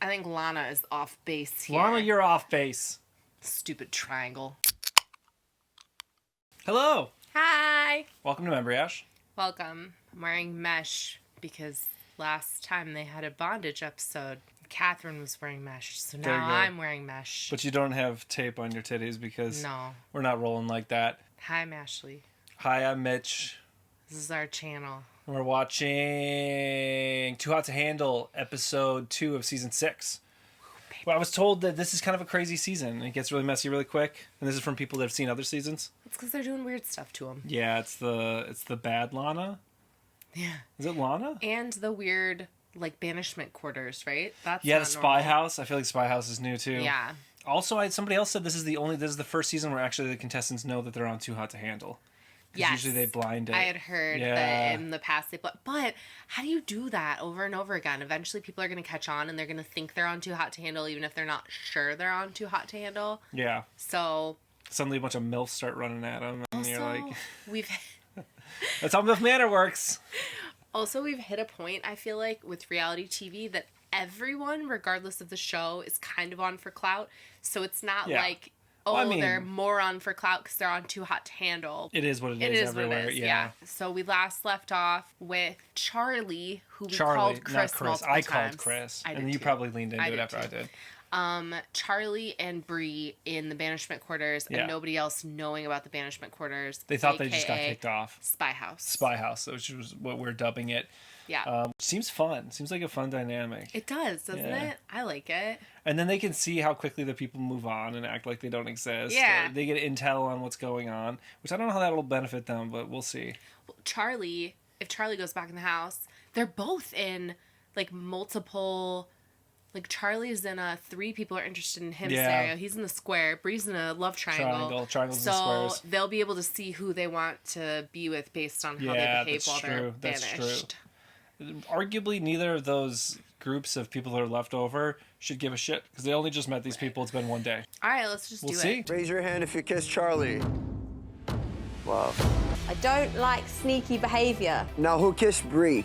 I think Lana is off base here. Lana, you're off base. Stupid triangle. Hello. Hi. Welcome to Memory Ash. Welcome. I'm wearing mesh because last time they had a bondage episode. Catherine was wearing mesh, so There you now go. I'm wearing mesh. But you don't have tape on your titties because No. we're not rolling like that. Hi, I'm Ashley. Hi, I'm Mitch. This is our channel. We're watching Too Hot to Handle, episode 2 of season 6. Well, I was told that this is kind of a crazy season. It gets really messy really quick. And this is from people that have seen other seasons. It's because they're doing weird stuff to him. Yeah, it's the bad Lana. Yeah. Is it Lana? And the weird, like, banishment quarters, right? That's Yeah, not the normal. Spy House. I feel like Spy House is new too. Yeah. Also, somebody else said this is the first season where actually the contestants know that they're on Too Hot to Handle. Yes. Usually they blind it. I had heard that in the past they but how do you do that over and over again? Eventually people are going to catch on and they're going to think they're on Too Hot to Handle even if they're not sure they're on Too Hot to Handle. Yeah. So Suddenly a bunch of MILFs start running at them and also, you're like, we've that's how MILF Manor works. also we've hit a point, I feel like, with reality TV that everyone, regardless of the show, is kind of on for clout. So it's not like, they're more on for clout because they're on Too Hot to Handle. It is what it is. It is everywhere. what it is, yeah. So we last left off with Charlie, who we Charlie, called Chris not Chris. multiple I times. called Chris. I did and you too. probably leaned into I it did after too. I did. Charlie and Bree in the banishment quarters and nobody else knowing about the banishment quarters. They thought they just got kicked off. Spy House. Spy House, which is what we're dubbing it. Yeah. Seems fun. Seems like a fun dynamic. It does, doesn't it? I like it. And then they can see how quickly the people move on and act like they don't exist. Yeah. Or they get intel on what's going on, which I don't know how that'll benefit them, but we'll see. Well, Charlie, if Charlie goes back in the house, they're both in, like, multiple... Like, Charlie's in a 3 people are interested in him scenario. He's in the square. Bree's in a love triangle. Triangles so and squares. They'll be able to see who they want to be with based on how they behave while they're banished. That's true. Arguably, neither of those groups of people that are left over should give a shit because they only just met these people. It's been one day. All right, let's just do it. Raise your hand if you kiss Charlie. Wow. I don't like sneaky behavior. Now, who kissed Bree?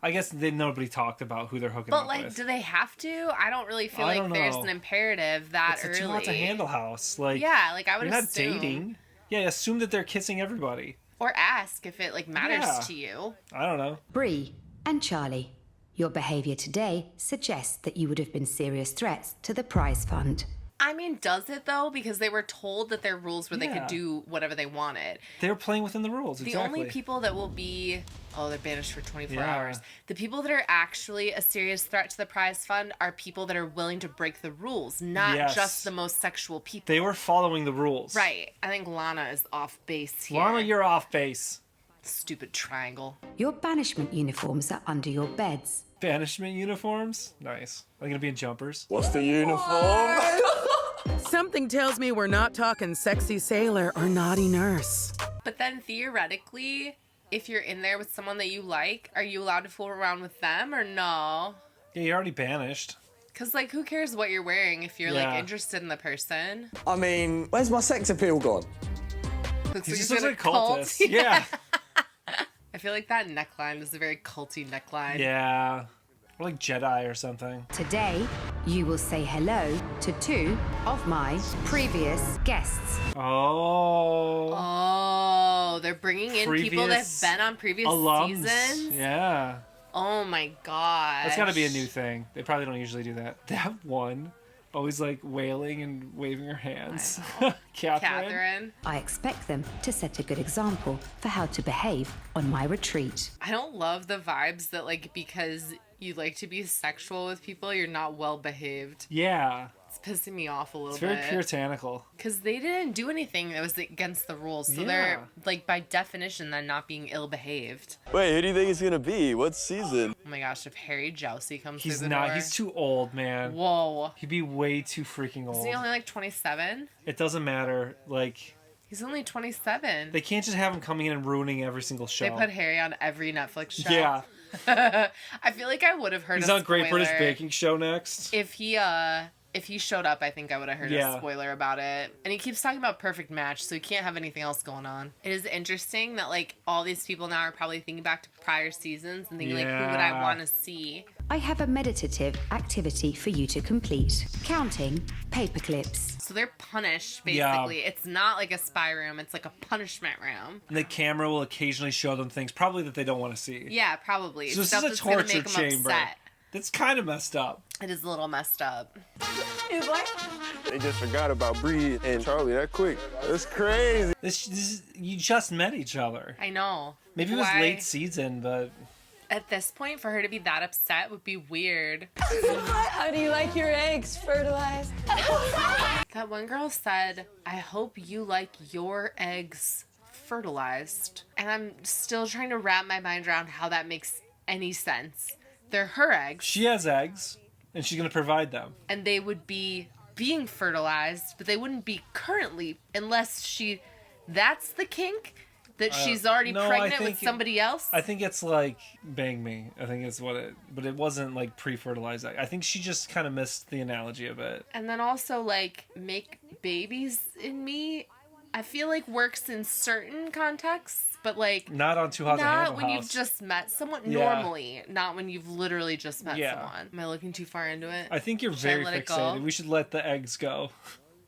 I guess nobody talked about who they're hooking But, up like, with. do they have to? I don't really feel I like don't there's know. an imperative that It's early. a Too Hot to Handle house. Like, Yeah, like, I would you're not assume. dating. Yeah, assume that they're kissing everybody. Or ask if it, like, matters Yeah. to you. I don't know. Bree and Charlie, your behaviour today suggests that you would have been serious threats to the prize fund. I mean, does it, though? Because they were told that their rules were they Yeah. could do whatever they wanted. They were playing within the rules. The Exactly. only people that will be... Oh, they're banished for 24 Yeah. hours. The people that are actually a serious threat to the prize fund are people that are willing to break the rules, not Yes. just the most sexual people. They were following the rules. Right. I think Lana is off base here. Lana, you're off base. Stupid triangle. Your banishment uniforms are under your beds. Banishment uniforms? Nice. Are they going to be in jumpers? What's the uniform? Something tells me we're not talking sexy sailor or naughty nurse. But then theoretically, if you're in there with someone that you like, are you allowed to fool around with them or no? Yeah, you're already banished. Because, like, who cares what you're wearing if you're, Yeah. like, interested in the person? I mean, where's my sex appeal gone? Looks He like just he's looks in like a cult. cultist. Yeah. I feel like that neckline is a very culty neckline. Yeah. Or like Jedi or something. Today, you will say hello to 2 of my previous guests. Oh. Oh, they're bringing in people that have Previous been on previous alums. seasons? Yeah. Oh my god. That's got to be a new thing. They probably don't usually do that. That one, always like wailing and waving her hands. Catherine. I expect them to set a good example for how to behave on my retreat. I don't love the vibes that, like, because you like to be sexual with people, you're not well behaved. Yeah. It's pissing me off a little It's bit. very puritanical. Because they didn't do anything that was against the rules. So Yeah. they're, like, by definition, then not being ill-behaved. Wait, who do you think it's gonna be? What season? Oh my gosh, if Harry Jousey comes He's through the not. door. He's too old, man. Whoa. He'd be way too freaking old. Is he only, like, 27? It doesn't matter. Like, He's only 27. they can't just have him coming in and ruining every single show. They put Harry on every Netflix show. Yeah. I feel like I would have heard He's a on Great British spoiler Baking Show next. if he If he showed up, I think I would have heard a spoiler about it. And he keeps talking about perfect match, so he can't have anything else going on. It is interesting that, like, all these people now are probably thinking back to prior seasons and thinking, like, who would I want to see? I have a meditative activity for you to complete. Counting paper clips. So they're punished, basically. Yeah. It's not like a spy room. It's like a punishment room. And the camera will occasionally show them things probably that they don't want to see. Yeah, probably. So this is a torture chamber. Upset. That's kind of messed up. It is a little messed up. He's like... They just forgot about Bree and Charlie that quick. That's crazy. You just met each other. I know. Maybe it was late season, but... At this point, for her to be that upset would be weird. How do you like your eggs fertilized? That one girl said, I hope you like your eggs fertilized. And I'm still trying to wrap my mind around how that makes any sense. They're her eggs. She has eggs, and she's going to provide them. And they would be being fertilized, but they wouldn't be currently unless she... That's the kink? That she's already pregnant with somebody else? I think it's like Bang Me. I think it's what it... But it wasn't like pre-fertilized. I think she just kind of missed the analogy of it. And then also like make babies in me, I feel like works in certain contexts, but like... Not on Too Hot to Handle Not when you've just met someone. Normally. Not when you've literally just met someone. Am I looking too far into it? I think you're very fixated. We should let the eggs go.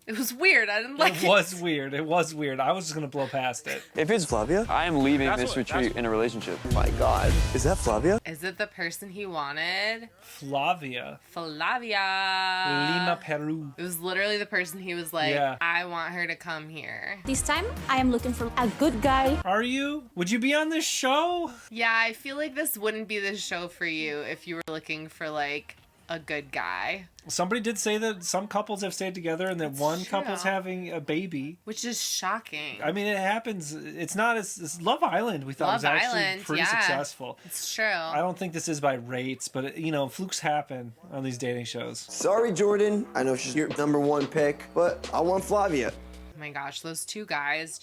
It was weird. I didn't like it. It was weird. It was weird. I was just going to blow past it. If it's Flavia? I am leaving this retreat in a relationship. My God. Is that Flavia? Is it the person he wanted? Flavia. Lima, Peru. It was literally the person he was like, I want her to come here. This time, I am looking for a good guy. Are you? Would you be on this show? Yeah, I feel like this wouldn't be the show for you if you were looking for, like, a good guy. Somebody did say that some couples have stayed together and that one couple's having a baby. Which is shocking. I mean, it happens. It's not as Love Island, we thought, was actually pretty successful. It's true. I don't think this is by rates, but, flukes happen on these dating shows. Sorry, Jordan. I know she's your #1 pick, but I want Flavia. Oh my gosh, those two guys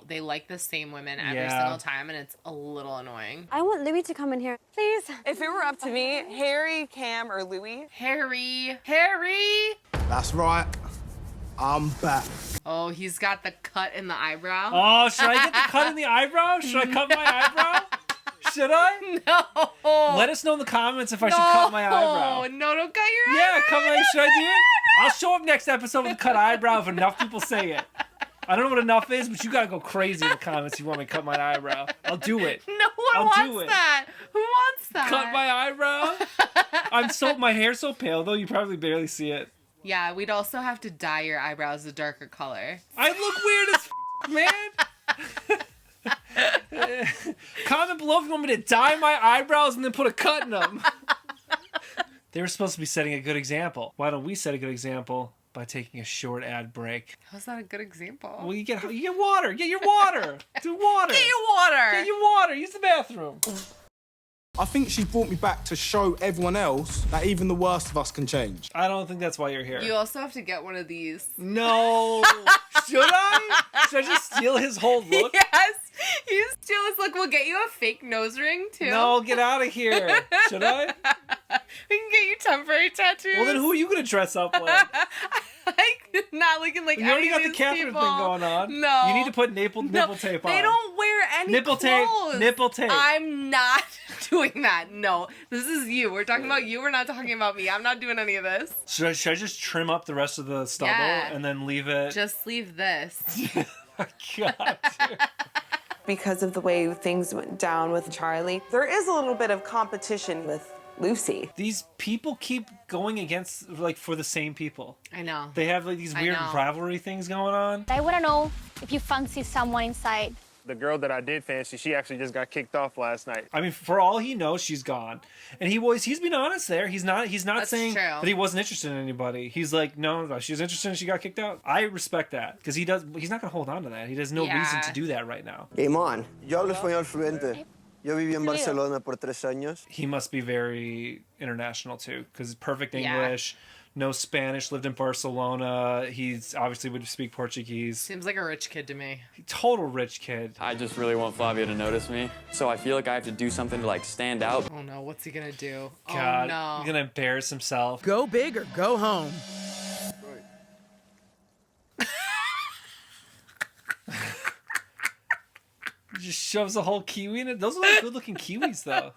they like the same women every single time, and it's a little annoying. I want Louis to come in here, please. If it were up to me, Harry, Cam, or Louis. Harry! That's right. I'm back. Oh, he's got the cut in the eyebrow. Oh, should I get the cut in the eyebrow? Should I cut my eyebrow? Should I? No. Let us know in the comments if I should cut my eyebrow. No, don't cut your eyebrow. Should I do it? I'll show up next episode with a cut eyebrow if enough people say it. I don't know what enough is, but you gotta go crazy in the comments if you want me to cut my eyebrow. I'll do it. No one wants that. Who wants that? Cut my eyebrow? My hair's so pale, though, you probably barely see it. Yeah, we'd also have to dye your eyebrows a darker color. I look weird as man. Comment below if you want me to dye my eyebrows and then put a cut in them. They were supposed to be setting a good example. Why don't we set a good example by taking a short ad break? How's that a good example? Well, you get water. Get your water. Do water. Get your water. Get your water. Use the bathroom. I think she brought me back to show everyone else that even the worst of us can change. I don't think that's why you're here. You also have to get one of these. No. Should I? Should I just steal his whole look? Yes. You steal his look. We'll get you a fake nose ring, too. No, get out of here. Should I? We can get you temporary tattoos. Well, then who are you going to dress up like? Not looking like you already got the Catherine thing going on. No. You need to put nipple tape on. They don't wear any nipple clothes. Nipple tape. I'm not doing that. No. This is you. We're talking about you. We're not talking about me. I'm not doing any of this. Should I just trim up the rest of the stubble and then leave it? Just leave this. God, dude. Because of the way things went down with Charlie, there is a little bit of competition with Lucy. These people keep going against, for the same people. I know. They have, these weird rivalry things going on. I want to know if you fancy someone inside. The girl that I did fancy, she actually just got kicked off last night. I mean, for all he knows, she's gone. And he's been honest there. He's not saying that he wasn't interested in anybody. He's like, no, she was interested and she got kicked out. I respect that. Because he's not going to hold on to that. He has no reason to do that right now. Hey, man. Yo hablo español fluente. Yo viví en Barcelona por 3 años. He must be very international, too. Because perfect English. No Spanish, lived in Barcelona. He's obviously would speak Portuguese. Seems like a rich kid to me. Total rich kid. I just really want Flavia to notice me. So I feel like I have to do something to stand out. Oh no, what's he gonna do? God, oh no. He's gonna embarrass himself. Go big or go home. Just shoves a whole kiwi in it. Those are like good-looking kiwis, though.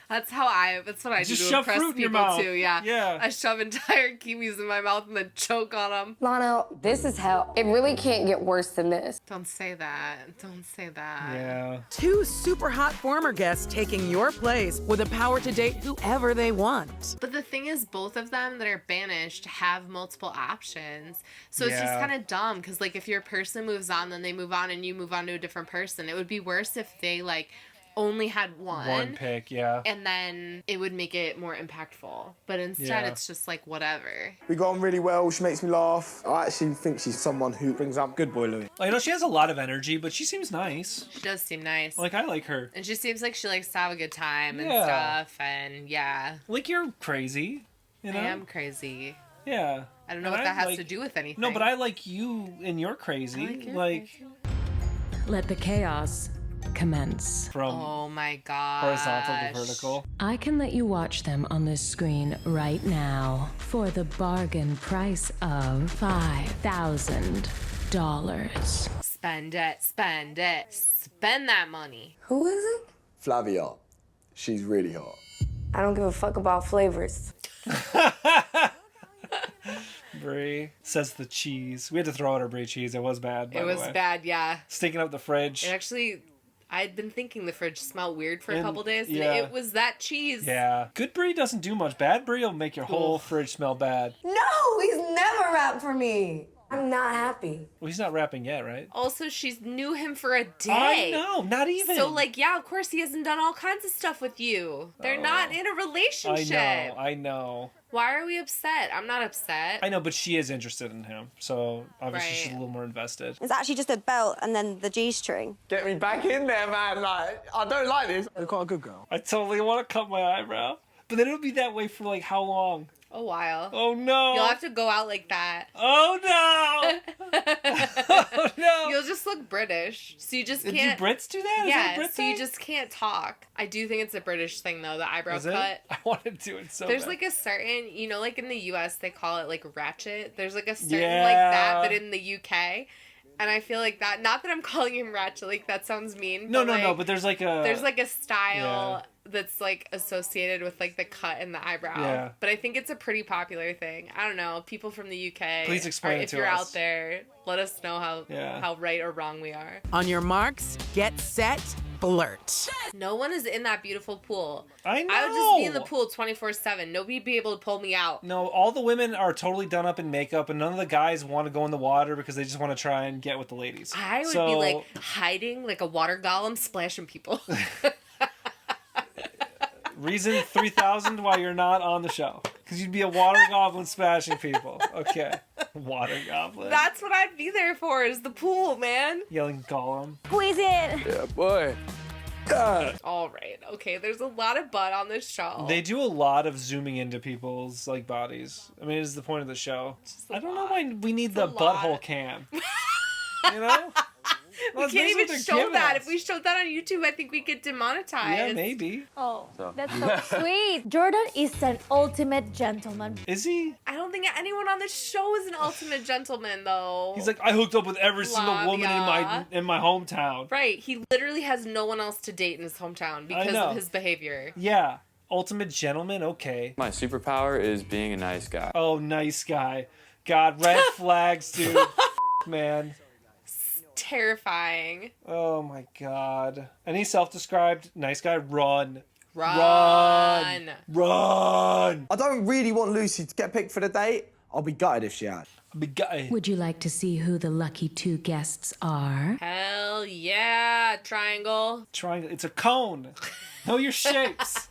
That's what I do Just to shove impress fruit in your people mouth. too. Yeah. Yeah. I shove entire kiwis in my mouth and then choke on them. Lana, this is hell. It really can't get worse than this. Don't say that. Don't say that. Yeah. 2 super hot former guests taking your place with the power to date whoever they want. But the thing is, both of them that are banished have multiple options. So it's just kind of dumb because, like, if your person moves on, then they move on and you move on to a different person. It would be worse if they, like, only had one pick, yeah, and then it would make it more impactful, but instead it's just like whatever. We got on really well. She makes me laugh. I actually think she's someone who brings up good boy Louis. Like, you know, she has a lot of energy, but she seems nice. She does seem nice. Like, I like her, and she seems like she likes to have a good time and stuff, and like, you're crazy, you know? I am crazy. Yeah, I don't know what that has to do with anything. No, but I like you and you're crazy. Like Let the chaos commence. From oh my god, horizontal to vertical. I can let you watch them on this screen right now for the bargain price of $5,000. Spend it, spend it, spend that money. Who is it? Flavia. She's really hot. I don't give a fuck about flavors. Brie says the cheese. We had to throw out our Brie cheese. It was bad. It was bad, yeah. Stinking up the fridge. It actually, I'd been thinking the fridge smelled weird for a couple days, and yeah. it was that cheese. Yeah. Good Brie doesn't do much. Bad Brie will make your whole fridge smell bad. No, he's never rapped for me. I'm not happy. Well, he's not rapping yet, right? Also, she's knew him for a day. I know, not even. So, like, yeah, of course he hasn't done all kinds of stuff with you. They're not in a relationship. I know. Why are we upset? I'm not upset. I know, but she is interested in him, so obviously she's a little more invested. It's actually just a belt and then the G-string. Get me back in there, man. Like, I don't like this. You're quite a good girl. I totally want to cut my eyebrow. But then it'll be that way for, like, how long? A while. Oh, no. You'll have to go out like that. Oh, no. Oh, no. You'll just look British. So you just can't... Do Brits do that? Yeah, Is that a Brit so thing? you just can't talk. I do think it's a British thing, though, the eyebrow cut. I want to do it so There's, bad. like, a certain... You know, like, in the U.S., they call it, like, ratchet. There's, like, a certain, like, that, but in the U.K., and I feel like that... Not that I'm calling him ratchet. Like, that sounds mean. No, but, but there's, like, a... There's, like, a style... that's like associated with like the cut and the eyebrow. Yeah. But I think it's a pretty popular thing. I don't know. People from the UK. Please explain it to us. If you're out there, let us know how right or wrong we are. On your marks, get set, flirt. No one is in that beautiful pool. I know. I would just be in the pool 24/7. Nobody'd be able to pull me out. No, all the women are totally done up in makeup, and none of the guys want to go in the water because they just want to try and get with the ladies. I would be like hiding like a water golem, splashing people. Reason 3,000 why you're not on the show. Because you'd be a water goblin smashing people. Okay. Water goblin. That's what I'd be there for, is the pool, man. Yelling Gollum. Squeeze it. Yeah, boy. All right. Okay, there's a lot of butt on this show. They do a lot of zooming into people's like bodies. I mean, it's the point of the show. I don't know why we need the butthole cam. You know? We can't even show that. If we showed that on YouTube, I think we could demonetize. Yeah, maybe. Oh, that's so sweet. Jordan is an ultimate gentleman. Is he? I don't think anyone on this show is an ultimate gentleman, though. He's like, I hooked up with every single woman in my hometown. Right. He literally has no one else to date in his hometown because of his behavior. Yeah. Ultimate gentleman? Okay. My superpower is being a nice guy. Oh, nice guy. God, red flags, dude. Man. Terrifying. Oh my god. Any self-described nice guy? Run. I don't really want Lucy to get picked for the date. I'll be gutted if she had. Would you like to see who the lucky 2 guests are? Hell yeah. Triangle. Triangle. It's a cone. Know your shapes.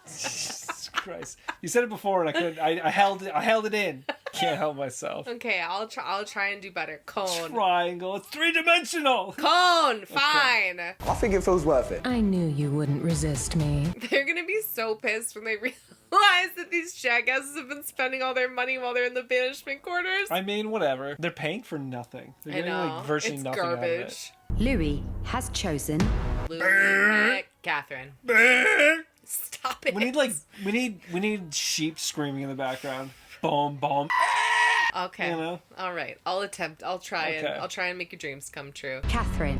Jesus Christ. You said it before and I couldn't. I held it in. Can't help myself. Okay, I'll try and do better. Cone. Triangle. It's 3-dimensional. Cone. Fine. I think it feels worth it. I knew you wouldn't resist me. They're gonna be so pissed when they realize that these jackasses have been spending all their money while they're in the banishment quarters. I mean, whatever. They're paying for nothing. They're getting like virtually it's nothing garbage. out of it. Louis has chosen Louis, Catherine. Stop it. We need sheep screaming in the background. Boom, boom. Okay. You know? All right. I'll attempt. I'll try and make your dreams come true. Catherine.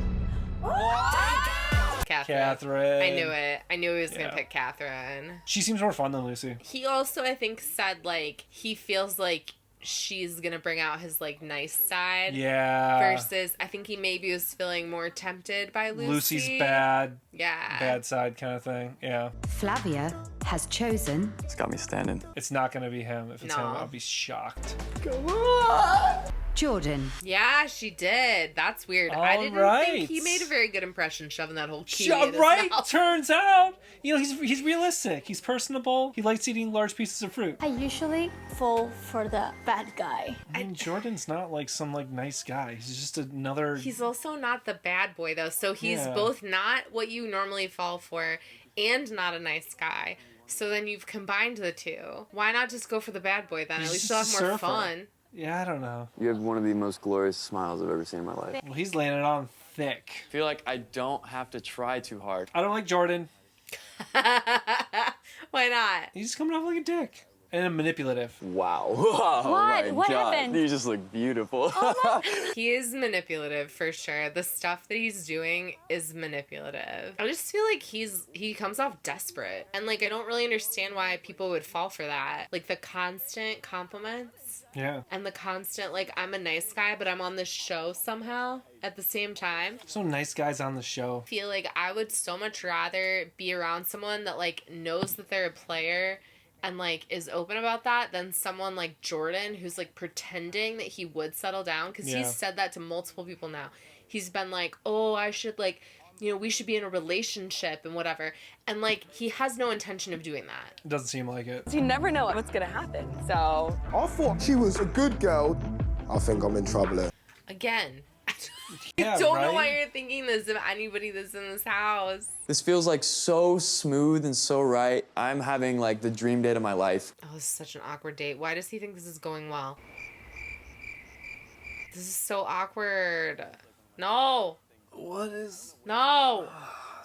Catherine. I knew it. I knew he was gonna pick Catherine. She seems more fun than Lucy. He also, I think, said like he feels like she's gonna bring out his like nice side. Yeah. Versus, I think he maybe was feeling more tempted by Lucy. Lucy's bad. Yeah. Bad side kind of thing. Yeah. Flavia has chosen. It's got me standing. It's not gonna be him. If it's him, I'll be shocked. Come on. Jordan. Yeah, she did. That's weird. I didn't think he made a very good impression shoving that whole kiwi in his mouth. Turns out, you know, he's realistic. He's personable. He likes eating large pieces of fruit. I usually fall for the bad guy. I mean, Jordan's not like some like nice guy. He's just another. He's also not the bad boy though. So he's both not what you normally fall for and not a nice guy. So then you've combined the two. Why not just go for the bad boy then? At least you'll have more fun. Yeah, I don't know. You have one of the most glorious smiles I've ever seen in my life. Well, he's laying it on thick. I feel like I don't have to try too hard. I don't like Jordan. Why not? He's coming off like a dick. And manipulative. Wow. Oh What? What happened? You just look beautiful. He is manipulative for sure. The stuff that he's doing is manipulative. I just feel like he comes off desperate. And like I don't really understand why people would fall for that. Like the constant compliments. Yeah. And the constant like I'm a nice guy but I'm on this show somehow at the same time. So nice guys on the show. I feel like I would so much rather be around someone that like knows that they're a player and like is open about that than someone like Jordan who's like pretending that he would settle down because he's said that to multiple people now. He's been like, oh, I should like, you know, we should be in a relationship and whatever. And like he has no intention of doing that. It doesn't seem like it. You never know what's gonna happen, so. I thought she was a good girl. I think I'm in trouble here. Again. Yeah, I don't know why you're thinking this of anybody that's in this house. This feels like so smooth and so right. I'm having like the dream date of my life. Oh, this is such an awkward date. Why does he think this is going well? This is so awkward. No. What is... No.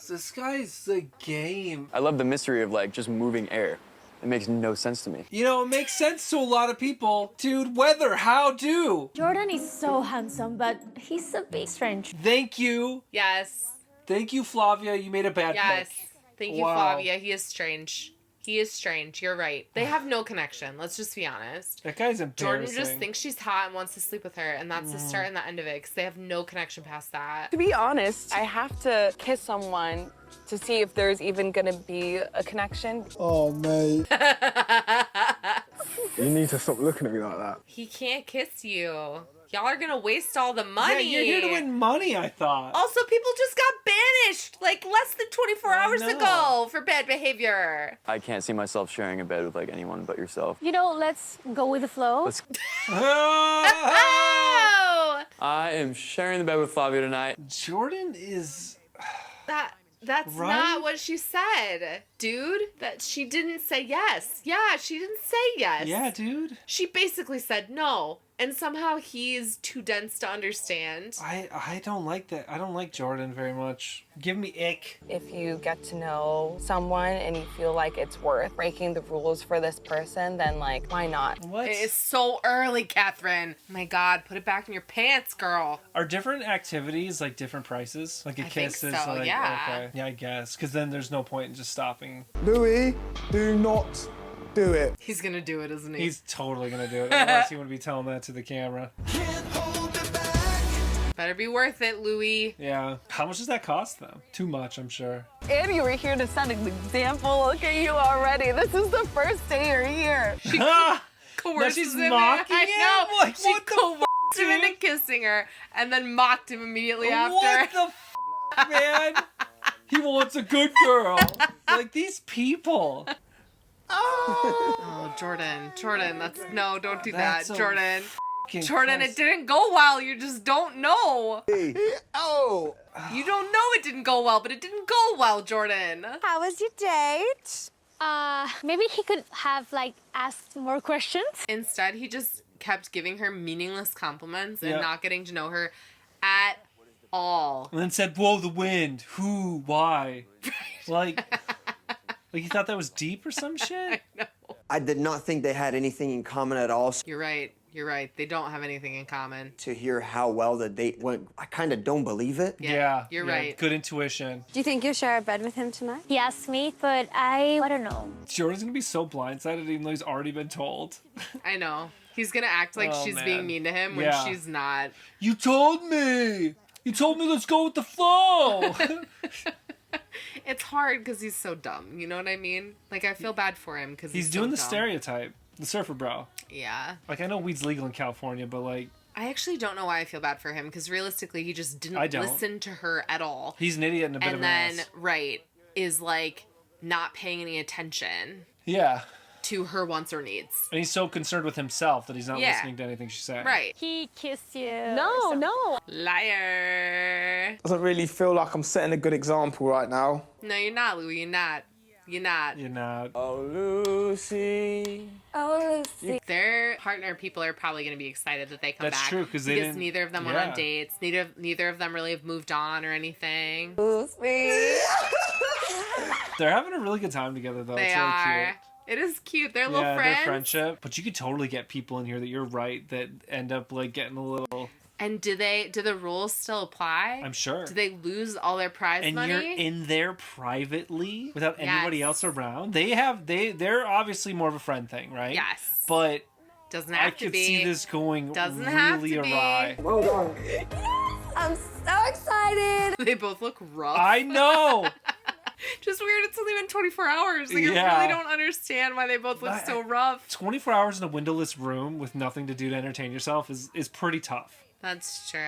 This guy's a game. I love the mystery of like just moving air. It makes no sense to me. You know, it makes sense to a lot of people. Dude, weather, how do? Jordan is so handsome, but he's a bit strange. Thank you. Yes. Thank you, Flavia. You made a bad pick. Yes. Thank you, Flavia. He is strange. He is strange. You're right. They have no connection. Let's just be honest. That guy's embarrassing. Jordan just thinks she's hot and wants to sleep with her, and that's the start and the end of it, because they have no connection past that. To be honest, I have to kiss someone to see if there's even gonna be a connection. Oh, mate. You need to stop looking at me like that. He can't kiss you. Y'all are gonna waste all the money. Yeah, you're here to win money, I thought. Also, people just got banished like less than 24 hours ago for bad behavior. I can't see myself sharing a bed with like anyone but yourself. You know, let's go with the flow. Let's... Oh! I am sharing the bed with Flavia tonight. Jordan is... That's right? not what she said, dude. That she didn't say yes. Yeah, she didn't say yes. Yeah, dude. She basically said no. And somehow he's too dense to understand. I don't like that. I don't like Jordan very much. Give me ick. If you get to know someone and you feel like it's worth breaking the rules for this person, then like, why not? What? It is so early, Catherine. My God, put it back in your pants, girl. Are different activities like different prices? Like a kiss is so, like, yeah. okay. Yeah, I guess. Because then there's no point in just stopping. Louis, do not do it. He's gonna do it, isn't he? He's totally gonna do it. Otherwise he wouldn't be telling that to the camera. Better be worth it, Louis. Yeah. How much does that cost them? Too much, I'm sure. And you were here to set an example. Look at you already. This is the first day you're here. She now coerces she's him. mocking him? I know. Like, She what the coerced him into kissing her and then mocked him immediately after. What the man? He wants a good girl. Like, these people. Oh, Jordan, that's no, don't do That's that, Jordan. Jordan, Christ. it didn't go well. You just don't know. Oh. You don't know it didn't go well, but it didn't go well, Jordan. How was your date? Maybe he could have like asked more questions. Instead, he just kept giving her meaningless compliments and Yeah. not getting to know her at all. And then said, whoa, the wind. Who? Why? Like you thought that was deep or some shit? I did not think they had anything in common at all. You're right. You're right. They don't have anything in common. To hear how well the date went, I kind of don't believe it. Yeah, you're right. Good intuition. Do you think you'll share a bed with him tonight? He asked me, but I don't know. Jordan's gonna be so blindsided even though he's already been told. I know. He's gonna act like she's being mean to him when she's not. You told me! You told me let's go with the flow! It's hard because he's so dumb. You know what I mean? Like, I feel bad for him because he's doing the stereotype. The surfer bro. Yeah. Like, I know weed's legal in California, but like... I actually don't know why I feel bad for him, because realistically, he just didn't listen to her at all. He's an idiot and a bit of an ass. And then, is like not paying any attention. Yeah. To her wants or needs. And he's so concerned with himself that he's not listening to anything she's saying. Right. He kissed you. No. Liar. Doesn't really feel like I'm setting a good example right now. No, you're not, Louis. You're not. You're not. You're not. Oh, Lucy. Oh, Lucy. Their partner people are probably going to be excited that they come back. That's true, because neither of them went on dates. Neither of them really have moved on or anything. Lucy. They're having a really good time together, though. They it's really are. cute. It is cute. They're little friends. Their friendship. But you could totally get people in here that you're right that end up like getting a little. And do the rules still apply? I'm sure. Do they lose all their prize money? And you're in there privately without anybody else around. They're obviously more of a friend thing, right? Yes. But doesn't have I to could be. See this going Doesn't really have to awry. Be. Well done. Yes, I'm so excited. They both look rough. I know. Just weird. It's only been 24 hours. Like, I really don't understand why they both look so rough. 24 hours in a windowless room with nothing to do to entertain yourself is pretty tough. That's true.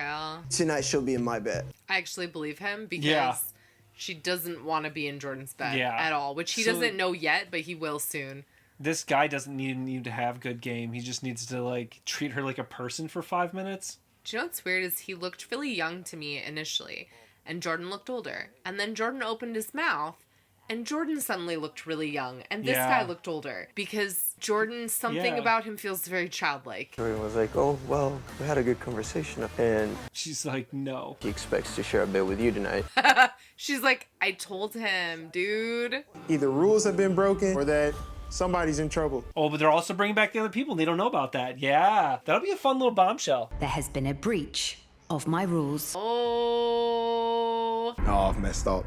Tonight she'll be in my bed. I actually believe him because she doesn't want to be in Jordan's bed at all, which he doesn't know yet, but he will soon. This guy doesn't need to have good game. He just needs to like treat her like a person for 5 minutes. Do you know what's weird is he looked really young to me initially, and Jordan looked older. And then Jordan opened his mouth, and Jordan suddenly looked really young, and this guy looked older because Jordan, something about him feels very childlike. Jordan was like, oh, well, we had a good conversation. And she's like, no. He expects to share a bed with you tonight. She's like, I told him, dude. Either rules have been broken or that somebody's in trouble. Oh, but they're also bringing back the other people, and they don't know about that. Yeah. That'll be a fun little bombshell. There has been a breach of my rules. Oh. Oh, I've messed up.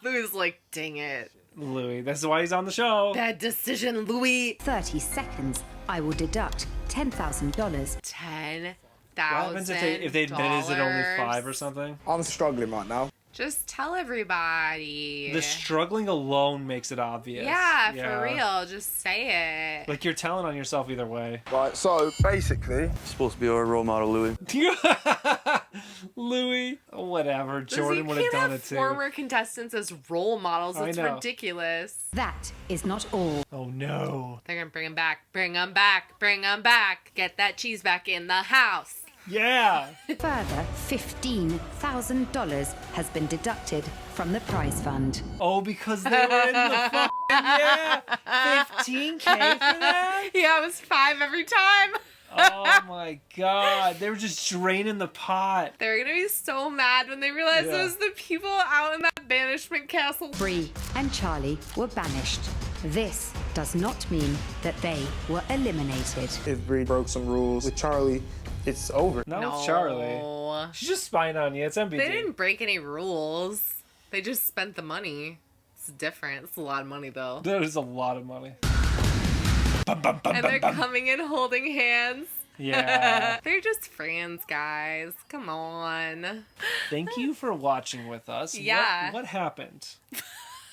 Louis like, dang it. Louis, this is why he's on the show. Bad decision, Louis. 30 seconds, I will deduct $10,000. $10,000. What happens if they admitted it only 5 or something? I'm struggling right now. Just tell everybody. The struggling alone makes it obvious. Yeah, for real. Just say it. Like you're telling on yourself either way. Right, so basically... You're supposed to be our role model, Louis. Louis. Whatever. Jordan would have done it too. Former contestants as role models. It's ridiculous. That is not all. Oh no. They're going to bring him back. Bring him back. Bring him back. Get that cheese back in the house. Yeah. Further, $15,000 has been deducted from the prize fund. Oh, because they were in the fucking, 15K for that? Yeah, it was 5 every time. Oh my god. They were just draining the pot. They're going to be so mad when they realize it was the people out in that banishment castle. Bree and Charlie were banished. This does not mean that they were eliminated. If Bree broke some rules with Charlie, it's over. No, it's Charlie. She's just spying on you. It's MBD. They didn't break any rules. They just spent the money. It's different. It's a lot of money, though. That is a lot of money. And they're coming in holding hands. Yeah. They're just friends, guys. Come on. Thank you for watching with us. Yeah. What happened?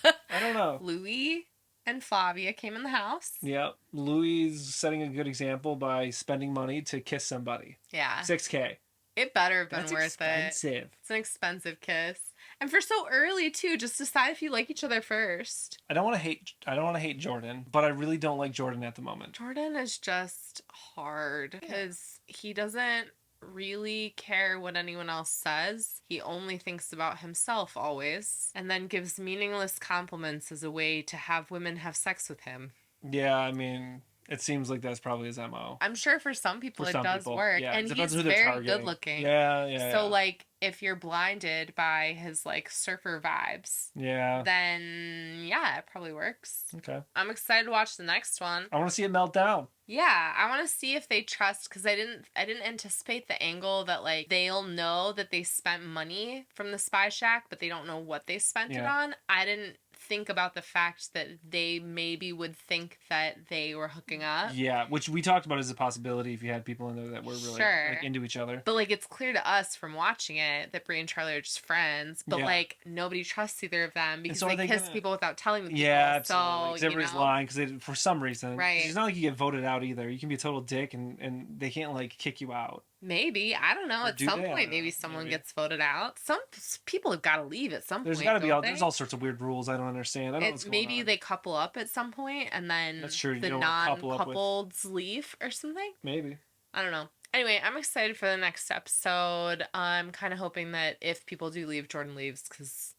I don't know. Louis and Flavia came in the house. Yeah. Louis is setting a good example by spending money to kiss somebody. Yeah. $6K. It better have been That's worth expensive. it. It's an expensive kiss. And for so early too, just decide if you like each other first. I don't want to hate Jordan, but I really don't like Jordan at the moment. Jordan is just hard because he doesn't really care what anyone else says. He only thinks about himself always, and then gives meaningless compliments as a way to have women have sex with him. Yeah, I mean, it seems like that's probably his MO. I'm sure for some people it does work. Yeah, and he's very good looking. Yeah. So like if you're blinded by his like surfer vibes, then yeah, it probably works. Okay. I'm excited to watch the next one. I want to see it melt down. Yeah, I want to see if they trust, because I didn't anticipate the angle that like they'll know that they spent money from the Spy Shack, but they don't know what they spent it on. I didn't think about the fact that they maybe would think that they were hooking up. Yeah, which we talked about as a possibility if you had people in there that were really like into each other. But like it's clear to us from watching it that Brie and Charlie are just friends, but like nobody trusts either of them because they kiss people without telling the people. Yeah, absolutely. So, everybody's lying because for some reason. Right. It's not like you get voted out either. You can be a total dick and they can't like kick you out. Maybe. I don't know. At some point, maybe someone gets voted out. Some people have got to leave at some point. There's got to be there's all sorts of weird rules I don't understand. I don't know what's going on. They couple up at some point and then That's true. the non-coupleds leave or something. Maybe. I don't know. Anyway, I'm excited for the next episode. I'm kind of hoping that if people do leave, Jordan leaves because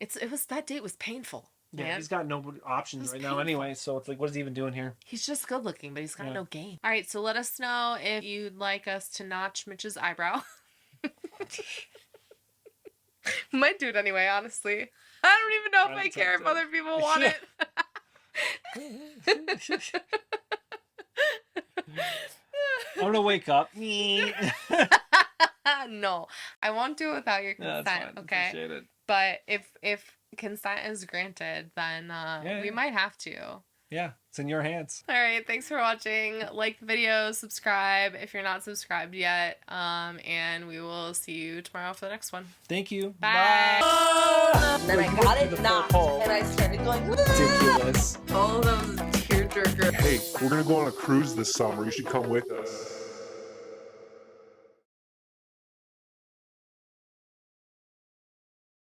that date was painful. Yeah, man. He's got no options right now anyway, so it's like, what is he even doing here? He's just good looking, but he's got no game. All right, so let us know if you'd like us to notch Mitch's eyebrow. Might do it anyway, honestly. I don't even know if I care if other people want it. I'm gonna wake up. No, I won't do it without your consent. That's fine. Okay. Appreciate it. But if consent is granted, then we might have to. Yeah, it's in your hands. All right, thanks for watching. Like the video, subscribe if you're not subscribed yet, and we will see you tomorrow for the next one. Thank you. Bye. And then I got it knocked, and I started going, ridiculous. All those tearjerker. Hey, we're gonna go on a cruise this summer. You should come with us.